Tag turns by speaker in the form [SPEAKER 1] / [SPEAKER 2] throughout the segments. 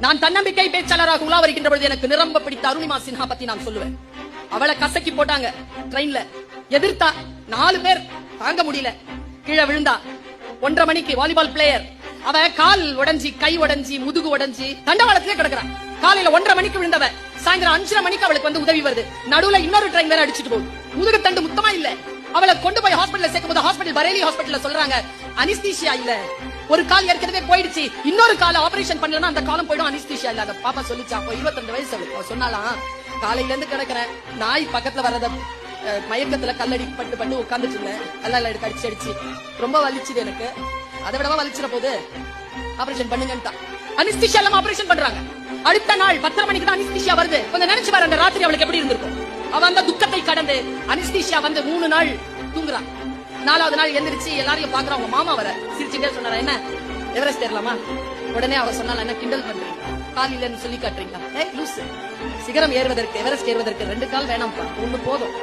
[SPEAKER 1] நான் தன்னம்பிக்கை பேச்சாளராக உலா வருகின்ற பொழுது எனக்கு நிரம்ப பிடித்த அருணிமா சின்ஹா பத்தி நான் சொல்லுவேன். அவளை கசக்கி போட்டாங்க ட்ரெயின்ல, எதிர்த்தா 4 பேர் தாங்க முடியல, கீழே விழுந்தா. 1:30 மணிக்கு வாலிபால் பிளேயர், அவ கால் உடைஞ்சி, கை உடைஞ்சி, முதுகு உடைஞ்சி தண்டவாளத்திலே கிடக்குறான். காலையில 1:30 மணிக்கு விழுந்தவ சாயந்தரம் 5:30 மணிக்கு அவளுக்கு வந்து உதவி வருது. நடுவுல இன்னொரு ட்ரெயின் வேற அடிச்சிட்டு போகுது, முதுகு தண்டு முத்தமா இல்ல. அவளை கொண்டு போய் ஹாஸ்பிடல்ல சேர்க்கும்போது ஹாஸ்பிடல் பரேலி ஹாஸ்பிடல்ல சொல்றாங்க அனிஸ்தீசியா இல்ல, ஒரு கால் ஏற்கனவே போயிடுச்சு, இன்னொரு கால ஆபரேஷன் பண்ணலன்னா அந்த காலம் போயிடும், அனிஸ்தீசியா இல்ல. அந்த பாப்பா சொல்லிச்சா, அப்போ 22 வயசு அவளுக்கு. சொன்னாலாம், காலையில இருந்து கிடக்குறேன், நாய் பக்கத்துல வர்றத மயக்கத்துல கல்லடி பட்டு உட்காந்துட்டு இருந்தேன், கல்லால அடிச்சு அடிச்சு ரொம்ப வலிச்சுது எனக்கு, அதை விடவா வலிச்சிட போது, ஆபரேஷன் பண்ணுங்கன்னு அனிஸ்தீசியா இல்லாம ஆபரேஷன் பண்றாங்க. அடுத்த நாள் 10:30 மணிக்கு தான் அனிஸ்தீசியா வருது. கொஞ்சம் நினைச்சு பாரு, அந்த ராத்திரி அவளுக்கு எப்படி இருந்திருக்கும். அவ அந்த துக்கத்தை கடந்து அனிஸ்தீசியா வந்து 3 நாள் தூங்குறான். 4வது நாள் எந்திரிச்சு எல்லாரையும் பாக்குறான். அவங்க மாமா வர சிரிச்சுட்டே சொன்னாரா, என்ன எவரெஸ்ட் ஏறலாமா? உடனே அவ சொன்னால, என்ன கிண்டல் பண்றீங்க, கால் இல்லன்னு சொல்லி காட்டுறீங்களா? லூசு, சிகரம் ஏறுவதற்கு எவரெஸ்ட் ஏறுவதற்கு 2 கால் வேணாம்ப்பா, 1 போதும்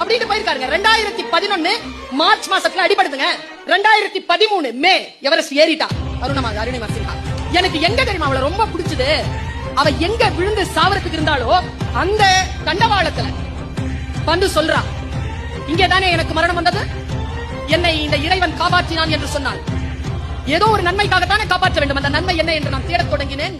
[SPEAKER 1] அப்படின்னு போயிருக்காருங்க. 2011 மார்ச் மாசத்துல அடிபடுதுங்க. 2013 மே எவரெஸ்ட் ஏறிட்டா அருணிமா சின்ஹா. எனக்கு எங்க தெரியுமா அவளை ரொம்ப பிடிச்சது, அவ எங்க விழுந்து சாவறதுக்கு இருந்தாலோ அந்த தண்டவாளத்துல வந்து சொல்றா, இங்கேதானே எனக்கு மரணம் வந்தது, என்னை இந்த இறைவன் காப்பாற்றினான் என்று சொன்னால், ஏதோ ஒரு நன்மைக்காகத்தானே காப்பாற்ற வேண்டும், அந்த நன்மை என்ன என்று நான் தேடத் தொடங்கினேன்.